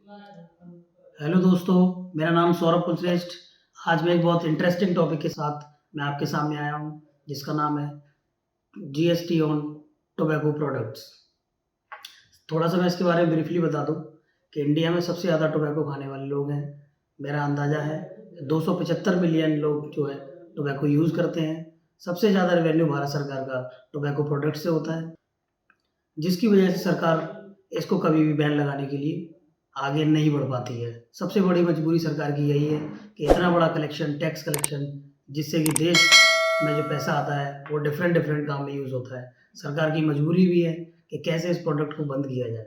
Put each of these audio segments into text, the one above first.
Hello दोस्तों, मेरा नाम सौरभ कुलश्रेष्ठ। आज मैं एक बहुत इंटरेस्टिंग टॉपिक के साथ मैं आपके सामने आया हूँ, जिसका नाम है जीएसटी ऑन टोबैको प्रोडक्ट्स। थोड़ा सा मैं इसके बारे में ब्रीफली बता दूँ कि इंडिया में सबसे ज़्यादा टोबैको खाने वाले लोग हैं। मेरा अंदाज़ा है 275 मिलियन लोग जो है टोबैको यूज़ करते हैं। सबसे ज़्यादा रेवेन्यू भारत सरकार का टोबैको प्रोडक्ट से होता है, जिसकी वजह से सरकार इसको कभी भी बैन लगाने के लिए आगे नहीं बढ़ पाती है। सबसे बड़ी मजबूरी सरकार की यही है कि इतना बड़ा कलेक्शन, टैक्स कलेक्शन, जिससे कि देश में जो पैसा आता है वो डिफरेंट डिफरेंट काम में यूज़ होता है। सरकार की मजबूरी भी है कि कैसे इस प्रोडक्ट को बंद किया जाए।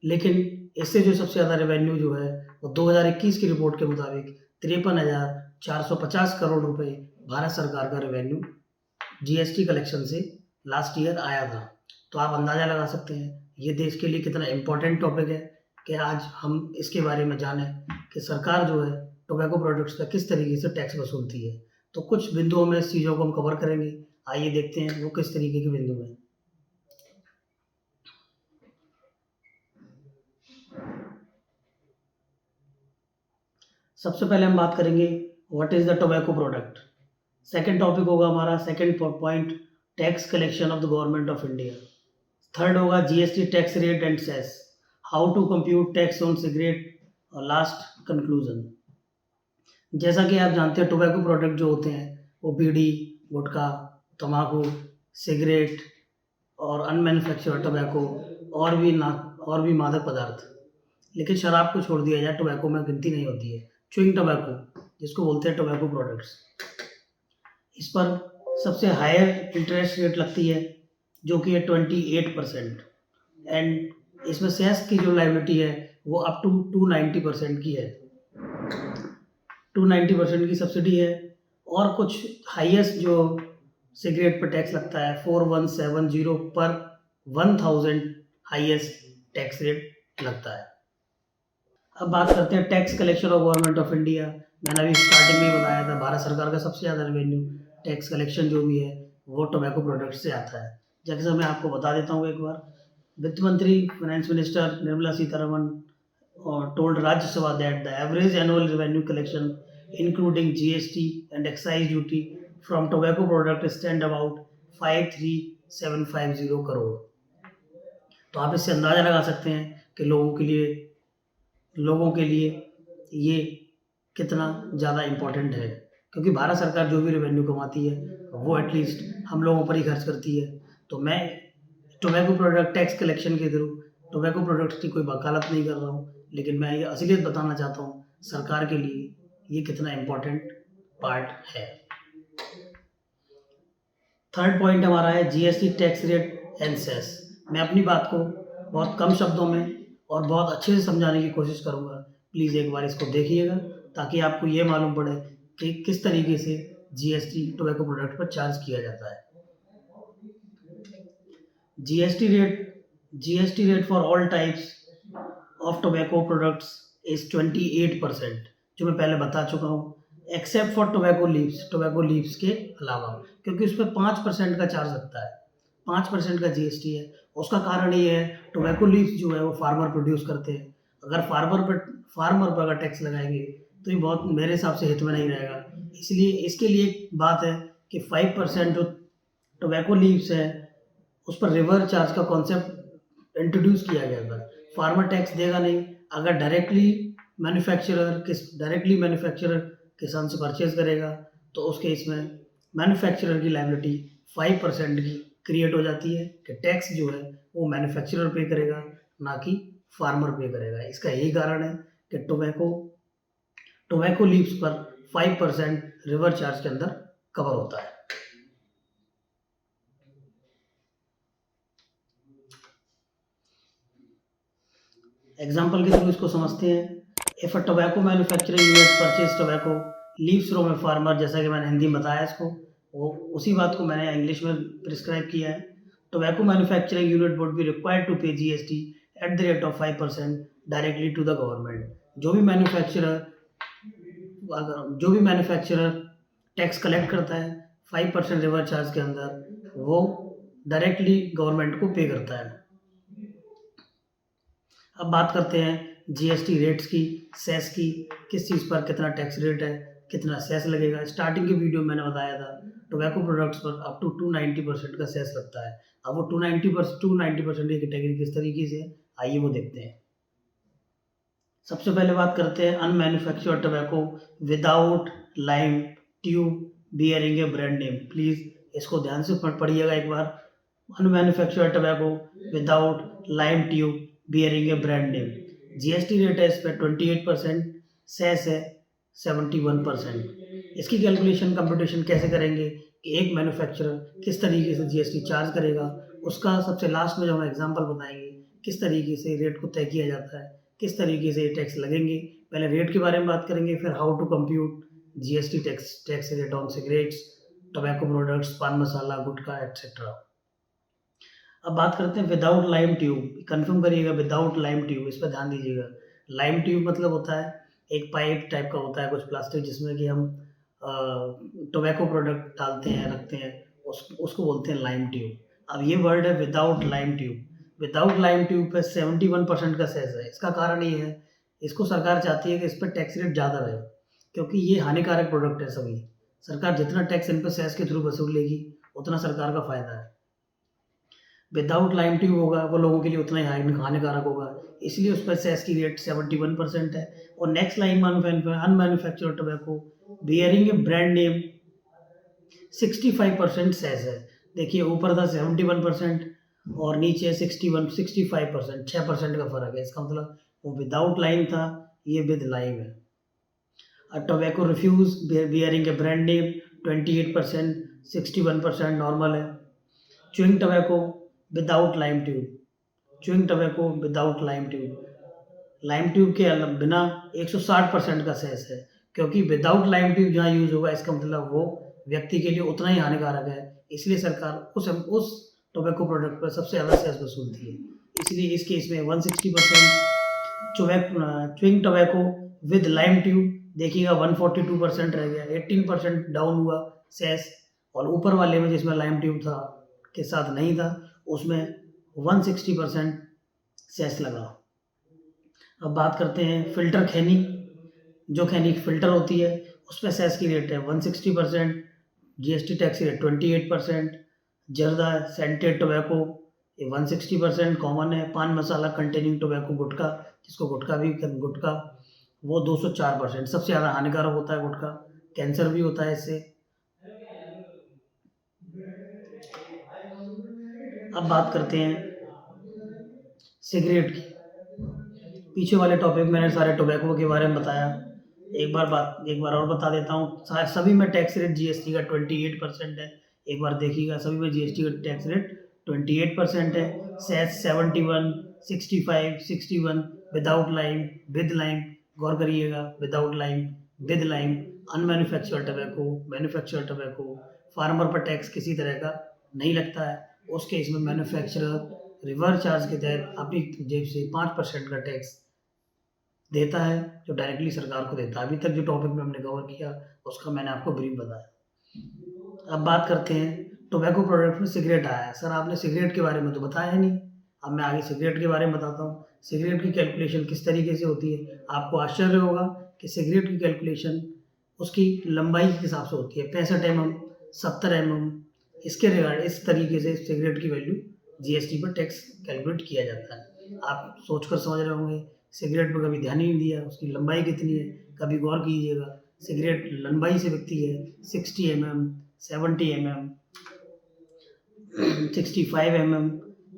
लेकिन इससे जो सबसे ज़्यादा रेवेन्यू जो है वो 2021 की रिपोर्ट के मुताबिक 53,450 करोड़ रुपए भारत सरकार का रेवेन्यू जीएसटी कलेक्शन से लास्ट ईयर आया था। तो आप अंदाज़ा लगा सकते हैं ये देश के लिए कितना इम्पोर्टेंट टॉपिक है कि आज हम इसके बारे में जानें कि सरकार जो है टोबैको प्रोडक्ट्स का किस तरीके से टैक्स वसूलती है। तो कुछ बिंदुओं में इस चीज़ों को हम कवर करेंगे। आइए देखते हैं वो किस तरीके के बिंदु हैं। सबसे पहले हम बात करेंगे what is the tobacco product. Second topic होगा हमारा second point, tax collection of the government of India. Third होगा GST tax rate and cess, how to compute tax on cigarette, और लास्ट कंक्लूजन। जैसा कि आप जानते हैं टोबैको प्रोडक्ट जो होते हैं वो बीड़ी, गुटखा, तम्बाकू, सिगरेट और अनमैन्युफैक्चर्ड टोबैको और भी मादक पदार्थ। लेकिन शराब को छोड़ दिया जाए, टोबैको में गिनती नहीं होती है। च्युइंग टोबैको जिसको बोलते हैं टोबैको प्रोडक्ट्स, इस पर सबसे हायर इंटरेस्ट रेट लगती है जो कि है 28%। एंड इसमें सेस की जो लाइबिलिटी है वो अप टू 290% की है। 290% की सब्सिडी है। और कुछ हाईएस्ट जो सिगरेट पर टैक्स लगता है 4170 पर 1000 हाईएस्ट टैक्स रेट लगता है। अब बात करते हैं tax collection of government of India. मैंने अभी स्टार्टिंग में ही बताया था भारत सरकार का सबसे ज़्यादा रेवेन्यू टैक्स कलेक्शन जो भी है वो टोबैको प्रोडक्ट से आता है। जैसे मैं आपको बता देता हूँ एक बार। वित्त मंत्री finance minister Nirmala Sitharaman told Rajya Sabha that the average annual revenue collection, including GST and excise duty from tobacco products, stand about 53,750 crore. तो आप इससे अंदाज़ा लगा सकते हैं कि लोगों के लिए ये कितना ज़्यादा इम्पोर्टेंट है, क्योंकि भारत सरकार जो भी रेवेन्यू कमाती है वो एटलीस्ट हम लोगों पर ही खर्च करती है। तो मैं टोबैको प्रोडक्ट टैक्स कलेक्शन के थ्रू टोबैको प्रोडक्ट्स की कोई वकालत नहीं कर रहा हूँ, लेकिन मैं ये असलियत बताना चाहता हूँ सरकार के लिए ये कितना इम्पोर्टेंट पार्ट है। थर्ड पॉइंट हमारा है GST tax rate and cess. मैं अपनी बात को बहुत कम शब्दों में और बहुत अच्छे से समझाने की कोशिश करूँगा। प्लीज़ एक बार इसको देखिएगा ताकि आपको ये मालूम पड़े कि किस तरीके से जीएसटी टोबैको प्रोडक्ट पर चार्ज किया जाता है। GST rate GST rate for all types of tobacco products is 28%, जो मैं पहले बता चुका हूँ, एक्सेप्ट फॉर टोबैको लीव्स के अलावा, क्योंकि उस पर 5% का चार्ज लगता है। 5% का जीएसटी है। उसका कारण ये है टोबैको लीव्स जो है वो फार्मर प्रोड्यूस करते हैं। अगर फार्मर पर अगर टैक्स लगाएंगे तो ये बहुत मेरे हिसाब से हित में नहीं रहेगा। इसलिए इसके लिए एक बात है कि 5% जो टोबैको लीव्स है उस पर रिवर चार्ज का कॉन्सेप्ट इंट्रोड्यूस किया गया था। फार्मर टैक्स देगा नहीं। अगर डायरेक्टली मैन्युफैक्चरर किसान से परचेज करेगा तो उस केस में मैन्युफैक्चरर की लायबिलिटी 5% की क्रिएट हो जाती है कि टैक्स जो है वो मैन्युफैक्चरर पे करेगा, ना कि फार्मर पे करेगा। इसका यही कारण है कि टोबैको लीव्स पर 5% रिवर चार्ज के अंदर कवर होता है। एग्जाम्पल के थ्रू इसको समझते हैं। If a tobacco manufacturing unit purchase tobacco leaves from a farmer, जैसा कि मैंने हिंदी में बताया इसको, वो उसी बात को मैंने इंग्लिश में प्रिस्क्राइब किया है। Tobacco manufacturing unit would be required to pay GST at the rate of 5% directly to the government. जो भी मैन्युफैक्चरर टैक्स कलेक्ट करता है 5% रिवर चार्ज के अंदर, वो डायरेक्टली गवर्नमेंट को पे करता है। अब बात करते हैं जीएसटी रेट्स की, सेस की, किस चीज़ पर कितना टैक्स रेट है, कितना सेस लगेगा। स्टार्टिंग के वीडियो में मैंने बताया था टोबैको प्रोडक्ट्स पर अप टू 290% का सेस लगता है। अब वो 290% की कैटेगरी किस तरीके से है, आइए वो देखते हैं। सबसे पहले बात करते हैं unmanufactured tobacco without lime tube bearing a brand name. Please इसको ध्यान से पढ़िएगा एक बार। Unmanufactured tobacco without lime tube bearing a brand name. GST rate है इस पर 28%, सेस है 71%। इसकी कैलकुलेशन कंप्यूटेशन कैसे करेंगे कि एक मैन्युफैक्चरर किस तरीके से जीएसटी चार्ज करेगा, उसका सबसे लास्ट में जो हम एग्जांपल बताएंगे किस तरीके से रेट को तय किया जाता है, किस तरीके से टैक्स लगेंगे। पहले रेट के बारे में बात करेंगे, फिर how to compute GST tax rate on cigarettes, tobacco products, paan masala, gutkha etcetera. अब बात करते हैं विदाउट लाइम ट्यूब। कंफर्म करिएगा विदाउट लाइम ट्यूब, इस पर ध्यान दीजिएगा। लाइम ट्यूब मतलब होता है एक पाइप टाइप का होता है कुछ प्लास्टिक, जिसमें कि हम टोबैको प्रोडक्ट डालते हैं, रखते हैं, उसको बोलते हैं लाइम ट्यूब। अब ये वर्ड है without lime tube. Without lime tube पे 71% का सेस है। इसका कारण ये है, इसको सरकार चाहती है कि इस पर टैक्स रेट ज़्यादा रहे, क्योंकि ये हानिकारक प्रोडक्ट है सभी। सरकार जितना टैक्स इन पर सेस के थ्रू वसूलेगी उतना सरकार का फ़ायदा है। विदाउट लाइम ट्यूब होगा वो लोगों के लिए उतना ही हानिकारक होगा, इसलिए उस पर सेस की रेट 71% है। और next line unmanufactured tobacco bearing a brand name 65% cess है। देखिए ऊपर था 71% और नीचे 65%, 6% का फर्क है। इसका मतलब वो विदाउट लाइम था, ये विद लाइम है। Tobacco refuse bearing a brand name 28%, 61% normal है। Chewing tobacco without lime tube, chewing tobacco without lime tube, lime tube के बिना 160% का सेस है, क्योंकि विदाउट लाइम ट्यूब जहाँ यूज़ होगा इसका मतलब वो व्यक्ति के लिए उतना ही हानिकारक है, इसलिए सरकार उस टोबैको प्रोडक्ट पर सबसे ज़्यादा सेस वसूलती है। इसलिए इस केस में 160%। Chewing tobacco with lime tube देखिएगा 142% रह गया, 18% डाउन हुआ सेस। और ऊपर वाले में जिसमें लाइम ट्यूब था के साथ नहीं था, उसमें 160% सेस लगा। अब बात करते हैं फ़िल्टर खैनी। जो खैनी की फ़िल्टर होती है उस पर सेस की रेट है 160%, जीएसटी टैक्स रेट 28%। जर्दा सेंटेड टोबैको ये 160% कॉमन है। पान मसाला कंटेनिंग टोबैको गुटखा, जिसको गुटखा वो 204%। सबसे ज़्यादा हानिकारक होता है गुटखा, कैंसर भी होता है इससे। अब बात करते हैं सिगरेट की। पीछे वाले टॉपिक मैंने सारे टोबैको के बारे में बताया। एक बार और बता देता हूँ, सभी में टैक्स रेट जीएसटी का 28% है। एक बार देखिएगा, सभी में जीएसटी का टैक्स रेट 28% है। Cess 71, 65, 61 without lime, with lime. गौर करिएगा, without lime, with lime. Unmanufactured tobacco, manufactured tobacco, farmer पर टैक्स किसी तरह का नहीं लगता है। उस केस में मैन्युफैक्चरर रिवर्स चार्ज के तहत अपनी जेब से 5% का टैक्स देता है, जो डायरेक्टली सरकार को देता है। अभी तक जो टॉपिक में हमने कवर किया उसका मैंने आपको ब्रीफ बताया। अब बात करते हैं टोबैको प्रोडक्ट में सिगरेट आया है। सर आपने सिगरेट के बारे में तो बताया ही नहीं, अब मैं आगे सिगरेट के बारे में बताता हूँ। सिगरेट की कैलकुलेशन किस तरीके से होती है। आपको आश्चर्य होगा कि सिगरेट की कैलकुलेशन उसकी लंबाई के हिसाब से होती है, 65 mm, 70 mm। इसके रिगार्ड इस तरीके से सिगरेट की वैल्यू जीएसटी पर टैक्स कैलकुलेट किया जाता है। आप सोचकर समझ रहे होंगे सिगरेट पर कभी ध्यान ही नहीं दिया, उसकी लंबाई कितनी है कभी गौर कीजिएगा। सिगरेट लंबाई से बिकती है 60 mm, 70 mm, 65 mm,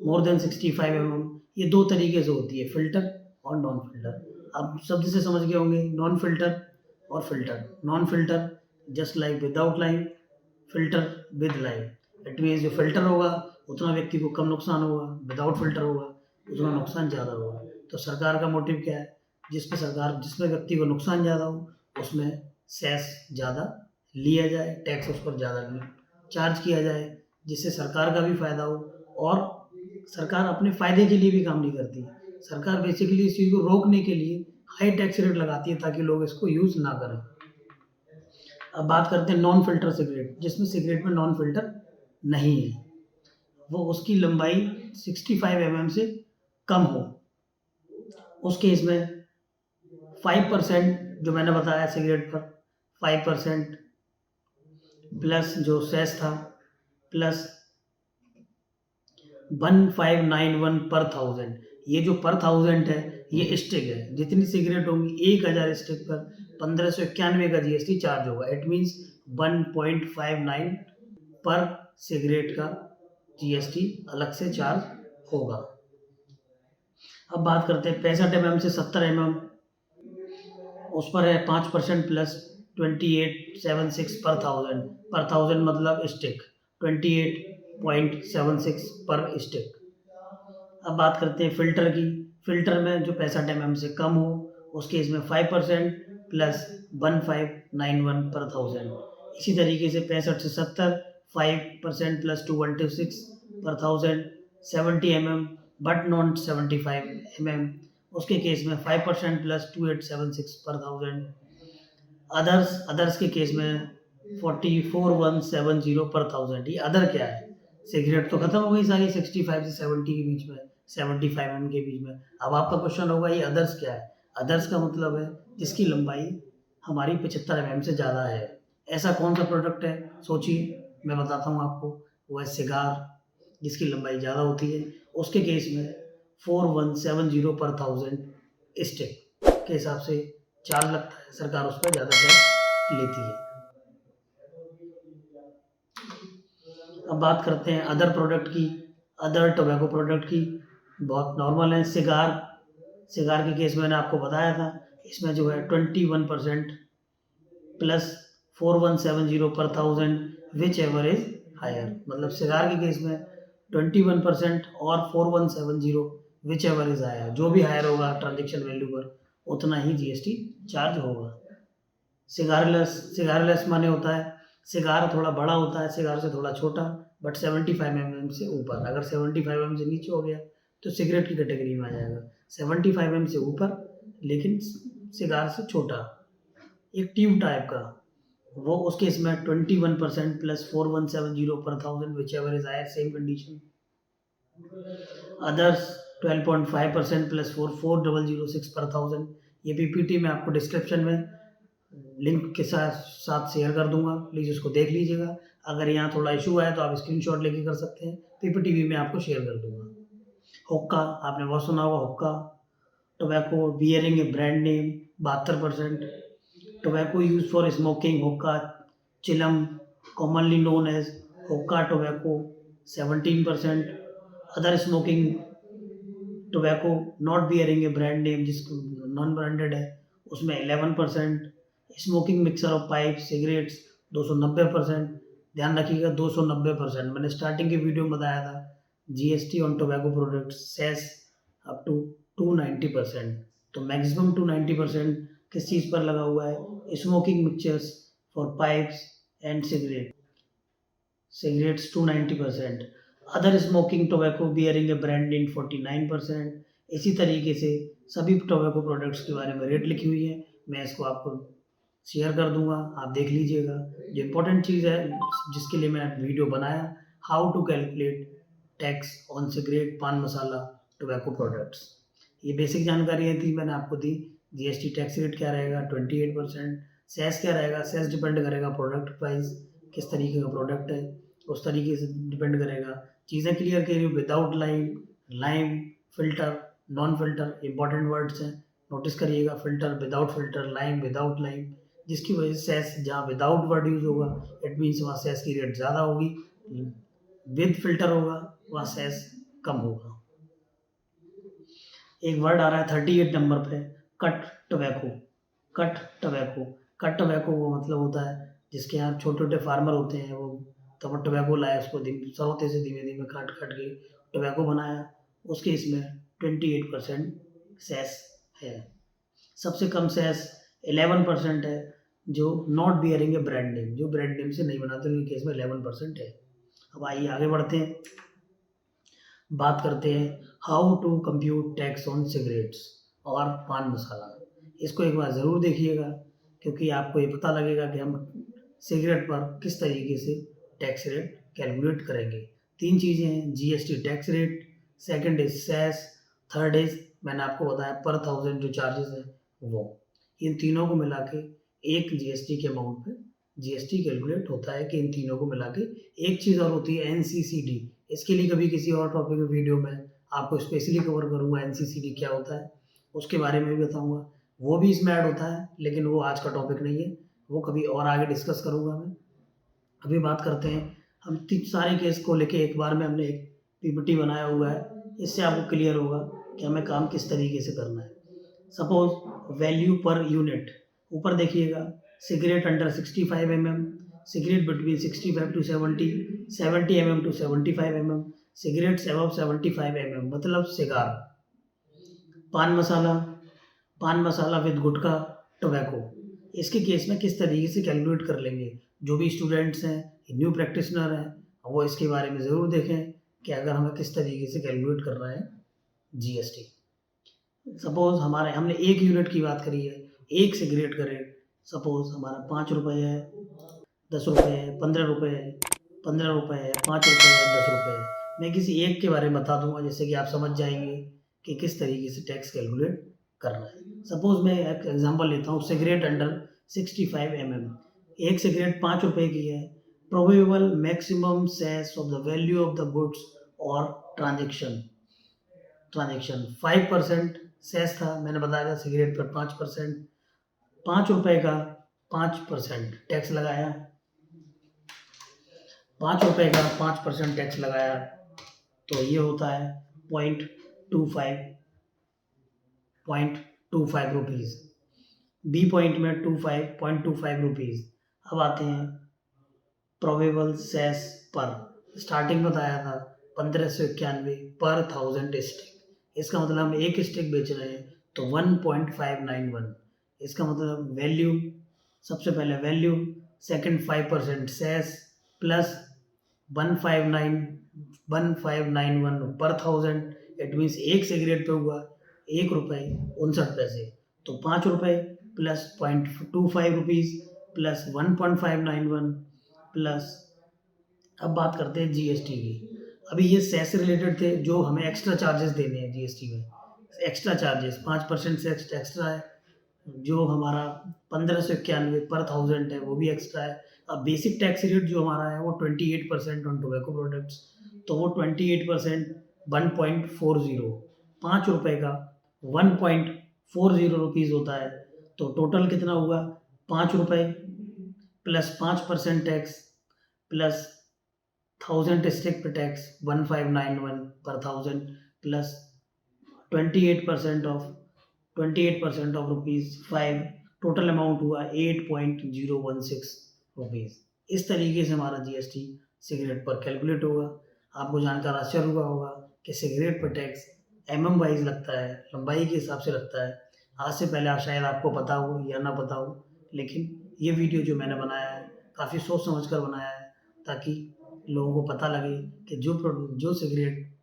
more than 65 mm। ये दो तरीके से होती है, फिल्टर और नॉन फिल्टर। आप शब्द से समझ गए होंगे, नॉन फिल्टर और filter. Non filter just like without lime, filter with lime. It means जो फिल्टर होगा उतना व्यक्ति को कम नुकसान होगा, विदाउट फिल्टर होगा उतना नुकसान ज़्यादा होगा। तो सरकार का मोटिव क्या है, जिसमें व्यक्ति को नुकसान ज़्यादा हो उसमें सेस ज़्यादा लिया जाए, टैक्स उस पर ज़्यादा चार्ज किया जाए, जिससे सरकार का भी फ़ायदा हो। और सरकार अपने फ़ायदे के लिए भी काम नहीं करती, सरकार बेसिकली इस चीज़ को रोकने के लिए हाई टैक्स रेट लगाती है ताकि लोग इसको यूज़ ना करें। अब बात करते हैं नॉन फिल्टर सिगरेट, जिसमें सिगरेट में नॉन फिल्टर नहीं है, वो उसकी लंबाई 65 mm से कम हो। उस केस में 5% जो मैंने बताया सिगरेट पर 5% प्लस जो सेस था प्लस 1591 पर थाउजेंड। ये जो पर थाउजेंड है ये स्टिक है, जितनी सिगरेट होंगी 1000 स्टिक पर 1591 का जीएसटी चार्ज होगा। इट मीन्स 1.59 पर सिगरेट का जीएसटी अलग से चार्ज होगा। अब बात करते हैं 65 mm से 70 mm, उस पर है 5% प्लस 2876 पर थाउजेंड मतलब स्टिक 28.76 पर स्टिक। अब बात करते हैं फिल्टर की। फिल्टर में जो 65 mm से कम हो उस केस में 5% प्लस 1591 पर थाउजेंड। इसी तरीके से 65 से 70 5% प्लस 216 पर thousand. 70 mm but not 75 mm, उसके केस में 5% प्लस 2876 पर थाउजेंड। अदर्स के केस में 44170 पर थाउजेंड। ये अदर क्या है? सिगरेट तो खत्म हो गई सारी 65 से 70 के बीच में, 75 mm के बीच में। अब आपका क्वेश्चन होगा ये अदर्स क्या है? अदर्स का मतलब है जिसकी लंबाई हमारी 75 mm से ज़्यादा है। ऐसा कौन सा प्रोडक्ट है? सोचिए, मैं बताता हूँ आपको। वो है सिगार, जिसकी लंबाई ज़्यादा होती है। उसके केस में 4170 पर थाउजेंड स्टिक के हिसाब से चार्ज लगता है, सरकार उस पर ज़्यादा टैक्स लेती है। अब बात करते हैं अदर प्रोडक्ट की, अदर टोबैको प्रोडक्ट की। बहुत नॉर्मल है। सिगार के केस में मैंने आपको बताया था, इसमें जो है 21% plus 4170 per thousand whichever is higher. मतलब सिगार के केस में 21% और 4170 विच एवर इज हायर, जो भी हायर होगा ट्रांजेक्शन वैल्यू पर उतना ही जीएसटी चार्ज होगा। सिगारलेस माने होता है सिगार थोड़ा बड़ा होता है सिगार से थोड़ा छोटा, बट 75 mm से ऊपर। अगर 75 mm से नीचे हो गया तो सिगरेट की कैटेगरी में आ जाएगा। 75 mm से ऊपर लेकिन सिगार से छोटा, एक ट्यूब टाइप का, वो उसके इसमें 21% plus 4170 per thousand whichever is higher, same condition. Others 12.5% plus 4406 per thousand. ये पीपीटी में आपको डिस्क्रिप्शन में लिंक के साथ शेयर कर दूंगा, प्लीज़ उसको देख लीजिएगा। अगर यहाँ थोड़ा इशू आया तो आप स्क्रीनशॉट लेके कर सकते हैं, पीपीटी भी मैं आपको शेयर कर दूंगा। हुक्का, आपने बहुत सुना होगा हुक्का। Tobacco bearing a brand name 72%। Tobacco use for smoking हुक्का चिलम कॉमनली नोन एज हुक्का tobacco 17%। Other smoking tobacco not bearing a brand name, जिसको नॉन ब्रांडेड है, उसमें 11%। Smoking mixer of pipe cigarettes 290%। ध्यान रखिएगा 290%। मैंने स्टार्टिंग के वीडियो में बताया था GST on tobacco products cess up to 290%। तो मैक्सिमम 290% किस चीज़ पर लगा हुआ है? Smoking mixtures for pipes and cigarettes 290%। Other smoking tobacco bearing a brand name 49%। इसी तरीके से सभी टोबैको प्रोडक्ट्स के बारे में रेट लिखी हुई है, मैं इसको आपको शेयर कर दूंगा, आप देख लीजिएगा। जो इम्पोर्टेंट चीज़ है जिसके लिए मैं वीडियो बनाया, how to calculate tax on cigarette paan masala tobacco products. ये बेसिक जानकारी थी मैंने आपको दी। जीएसटी टैक्स रेट क्या रहेगा? 28%। सेस क्या रहेगा? सेस डिपेंड करेगा प्रोडक्ट प्राइस, किस तरीके का प्रोडक्ट है उस तरीके से डिपेंड करेगा। चीज़ें क्लियर करिए। Without lime, filter, non filter important words हैं, नोटिस करिएगा। Filter, without filter, lime, without lime, जिसकी वजह से सेस जहाँ विदाउट वर्ड यूज होगा इट मीन्स वहाँ सेस की रेट ज़्यादा होगी, विद फिल्टर होगा वहाँ सेस कम होगा। एक वर्ड आ रहा है 38 नंबर पे, cut tobacco. Cut tobacco, cut tobacco वो मतलब होता है जिसके यहाँ छोटे छोटे फार्मर होते हैं, वो तब टोबैको लाया, उसको सौते से धीमे धीमे काट काट के टोबैको बनाया, उसके इसमें 28% सेस है। सबसे कम सेस 11% है जो not bearing a brand name, जो ब्रांड नेम से नहीं बनाते उनके केस में 11% है। अब आइए आगे बढ़ते हैं, बात करते हैं how to compute tax on cigarettes और पान मसाला। इसको एक बार ज़रूर देखिएगा क्योंकि आपको ये पता लगेगा कि हम सिगरेट पर किस तरीके से टैक्स रेट कैलकुलेट करेंगे। तीन चीज़ें हैं, GST tax rate, second is cess, third is मैंने आपको बताया पर थाउजेंड जो चार्जेस है वो, इन तीनों को मिला के एक जीएसटी के अमाउंट पे जीएसटी कैलकुलेट होता है कि इन तीनों को मिला के एक चीज़ और होती है एनसीसीडी। इसके लिए कभी किसी और टॉपिक वीडियो में आपको स्पेशली कवर करूँगा एनसीसीडी क्या होता है, उसके बारे में भी बताऊँगा, वो भी इसमें ऐड होता है, लेकिन वो आज का टॉपिक नहीं है, वो कभी और आगे डिस्कस करूँगा मैं। अभी बात करते हैं हम तीन सारे केस को लेके एक बार में हमने एक पीपीटी बनाया हुआ है, इससे आपको क्लियर होगा कि हमें काम किस तरीके से करना है। सपोज वैल्यू पर यूनिट, ऊपर देखिएगा cigarette under 65 mm, cigarette between 65 to 70, 70 mm to 75 mm, cigarettes above 75 mm मतलब सिगार। पान मसाला, पान मसाला विद गुटखा टोबैको, इसके केस में किस तरीके से कैलकुलेट कर लेंगे। जो भी स्टूडेंट्स हैं, न्यू प्रैक्टिशनर हैं, वो इसके बारे में ज़रूर देखें कि अगर हमें किस तरीके से कैलकुलेट करना है जीएसटी। सपोज हमने एक यूनिट की बात करी है, एक सिगरेट का रेट सपोज हमारा 5 रुपये है, 10 रुपये है, 15 रुपये है, 15 रुपये है, 5 रुपये है, 10 रुपये है। मैं किसी एक के बारे में बता दूंगा जिससे कि आप समझ जाएंगे कि किस तरीके से टैक्स कैलकुलेट करना है। सपोज मैं एक एग्जांपल लेता हूँ, सिगरेट अंडर 65 mm, एक सिगरेट 5 रुपये की है। Probable maximum cess of the value of the goods और ट्रांजेक्शन 5% सेस था, मैंने बताया था सिगरेट पर 5%, 5 रुपये का 5% टैक्स लगाया, 5 रुपये का 5% टैक्स लगाया, तो ये होता है 0.25 रुपीज़। बी पॉइंट में 0.25 रुपीज़। अब आते हैं प्रोबेबल सेस पर, स्टार्टिंग बताया था 1591 पर 1000 स्टिक, इसका मतलब हम एक स्टिक बेच रहे हैं तो 1.591, इसका मतलब वैल्यू, सबसे पहले वैल्यू, सेकंड 5% सेस प्लस 1591 पर 1000, इट मीन्स एक सिगरेट पे हुआ 1 रुपये 59 पैसे, तो 5 रुपये प्लस 0.25 रुपीज़ प्लस 1.591 प्लस। अब बात करते हैं जीएसटी की। अभी ये सेस रिलेटेड थे, जो हमें एक्स्ट्रा चार्जेस देने हैं जीएसटी में, एक्स्ट्रा चार्जेस 5% से एक्स्ट्रा है, जो हमारा 1591 पर 1000 है वो भी एक्स्ट्रा है। अब बेसिक टैक्स रेट जो हमारा है वो 28% ऑन टोबैको प्रोडक्ट्स, तो वो 28% 1.40, 5 रुपये का 1.40 रुपीज़ होता है, तो टोटल कितना हुआ 5 रुपये प्लस 5% टैक्स प्लस 1000 स्टिक पे टैक्स 1591 पर 1000 प्लस 28% ऑफ ₹5, टोटल अमाउंट हुआ 8.016 रुपीज़। इस तरीके से हमारा जीएसटी सिगरेट पर कैलकुलेट होगा। आपको जानकर आश्चर्य हुआ होगा कि सिगरेट पर टैक्स mm वाइज लगता है, लंबाई के हिसाब से लगता है। आज से पहले शायद आपको पता हो या ना पता हो, लेकिन ये वीडियो जो मैंने बनाया है काफ़ी सोच समझ कर बनाया है, ताकि लोगों को पता लगे कि जो सिगरेट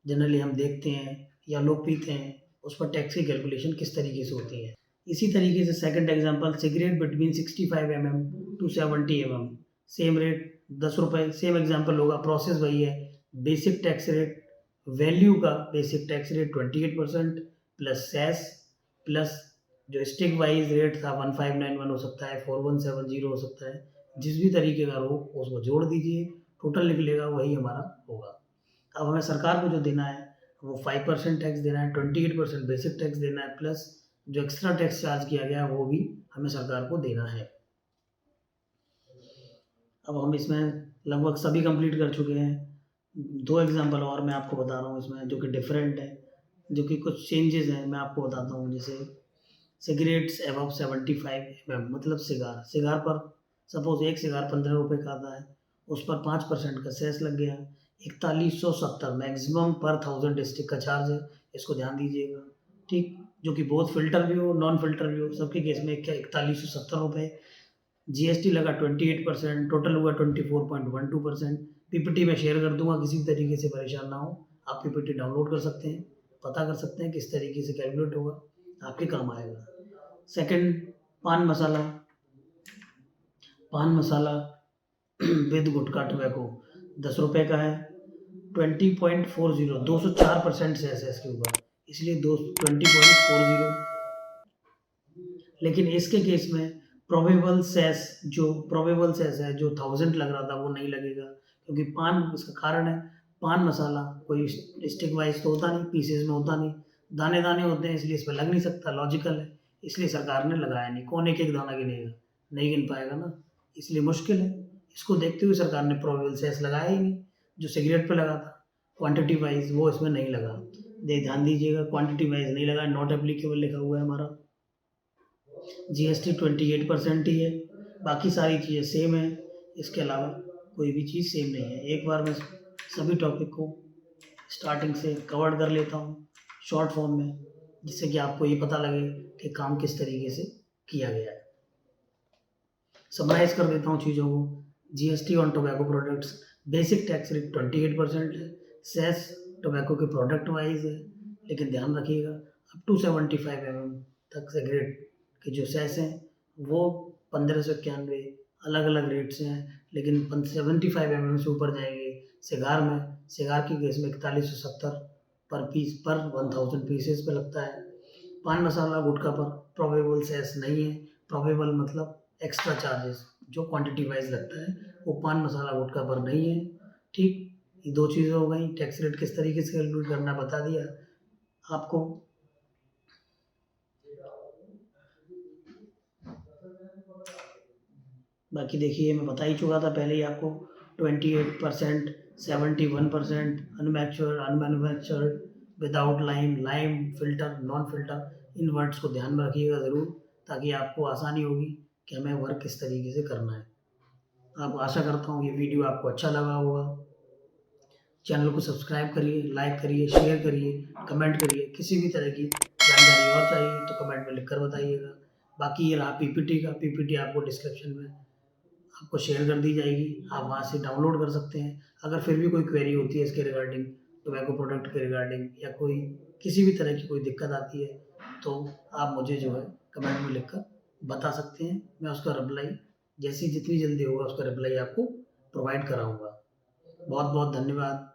जनरली हम देखते हैं या लोग पीते हैं उस पर टैक्स की कैलकुलेशन किस तरीके से होती है। इसी तरीके से second example, cigarette between 65 mm to 70 mm, same rate 10 रुपये, सेम एग्जांपल होगा, प्रोसेस वही है। बेसिक टैक्स रेट, वैल्यू का basic tax rate 28% plus cess plus जो स्टिक वाइज रेट था 1591 हो सकता है, 4170 हो सकता है, जिस भी तरीके का हो उसको जोड़ दीजिए, टोटल निकलेगा वही हमारा होगा। अब हमें सरकार को जो देना है वो 5% टैक्स देना है, 28% बेसिक टैक्स देना है, प्लस जो एक्स्ट्रा टैक्स चार्ज किया गया वो भी हमें सरकार को देना है। अब हम इसमें लगभग सभी कंप्लीट कर चुके हैं। 2 एग्जांपल और मैं आपको बता रहा हूँ इसमें, जो कि डिफरेंट है, जो कि कुछ चेंजेस हैं, मैं आपको बताता हूँ। जैसे सिगरेट्स अबव 75 mm मतलब सिगार पर सपोज एक सिगार 15 रुपये का आता है, उस पर 5% का सेस लग गया, 4170 मैक्सिमम पर 1000 स्टिक का चार्ज है, इसको ध्यान दीजिएगा, ठीक। जो कि बहुत फिल्टर भी हो नॉन फिल्टर भी हो, सबके केस में 4170 रुपये। जीएसटी लगा 28%, टोटल हुआ 24.12%। पीपीटी में शेयर कर दूंगा, किसी तरीके से परेशान ना हो, आप पीपीटी डाउनलोड कर सकते हैं, पता कर सकते हैं किस तरीके से कैलकुलेट होगा, आपके काम आएगा। सेकंड, पान मसाला विद गुटखा टोबैको 10 रुपये का है, 20.40 204% सेस है इसके ऊपर, इसलिए 20.40। लेकिन इसके केस में प्रोबेबल सेस है जो 1000 लग रहा था वो नहीं लगेगा, क्योंकि पान, इसका कारण है पान मसाला कोई स्टिक वाइज तो होता नहीं, पीसेज में होता नहीं, दाने दाने होते हैं, इसलिए इस पर लग नहीं सकता, लॉजिकल है। इसलिए सरकार ने लगाया नहीं। कौन एक एक दाना गिनेगा, नहीं गिन पाएगा ना, इसलिए मुश्किल है। इसको देखते हुए सरकार ने प्रोबेबल सेस लगाया ही नहीं। जो सिगरेट पे लगा था क्वांटिटी वाइज, वो इसमें नहीं लगा। ध्यान दीजिएगा, क्वांटिटी वाइज नहीं लगा, नॉट एप्लीकेबल लिखा हुआ है हमारा। जीएसटी 28% ही है, बाकी सारी चीज़ें सेम है। इसके अलावा कोई भी चीज़ सेम नहीं है। एक बार मैं सभी टॉपिक को स्टार्टिंग से कवर कर लेता हूँ शॉर्ट फॉर्म में, जिससे कि आपको ये पता लगे कि काम किस तरीके से किया गया है। समराइज कर देता हूँ चीज़ों को। GST on tobacco products, basic tax rate 28% है। सेस टोबैको के प्रोडक्ट वाइज है, लेकिन ध्यान रखिएगा अप टू 75 mm तक सिगरेट के जो सेस हैं वो 1591 अलग अलग रेट से हैं, लेकिन 75 mm से ऊपर जाएंगे सिगार की केस में 4170 पर पीस पर 1000 पीसेस पे लगता है। पान मसाला गुटखा पर प्रोबेबल सेस नहीं है। प्रोबेबल मतलब एक्स्ट्रा चार्जेस जो क्वांटिटी वाइज लगता है, वो पान मसाला गुटखा पर नहीं है। ठीक, ये दो चीज़ें हो गई। टैक्स रेट किस तरीके से कैलकुलेट करना बता दिया आपको। बाकी देखिए, मैं बता ही चुका था पहले ही आपको, 28%, 71%, unmatured, unmanufactured, without lime, lime, filter, non filter, in words को ध्यान में रखिएगा ज़रूर, ताकि आपको आसानी होगी कि हमें वर्क किस तरीके से करना है। आप आशा करता हूँ ये वीडियो आपको अच्छा लगा होगा। चैनल को सब्सक्राइब करिए, लाइक करिए, शेयर करिए, कमेंट करिए। किसी भी तरह की जानकारी और चाहिए तो कमेंट में लिखकर बताइएगा। बाकी ये रहा पीपीटी का, पीपीटी आपको डिस्क्रिप्शन में आपको शेयर कर दी जाएगी, आप वहाँ से डाउनलोड कर सकते हैं। अगर फिर भी कोई क्वेरी होती है इसके रिगार्डिंग, टोबैको प्रोडक्ट के रिगार्डिंग, या कोई किसी भी तरह की कोई दिक्कत आती है, तो आप मुझे जो है कमेंट में लिखकर बता सकते हैं। मैं उसका रिप्लाई जितनी जल्दी होगा उसका रिप्लाई आपको प्रोवाइड कराऊँगा। बहुत बहुत धन्यवाद।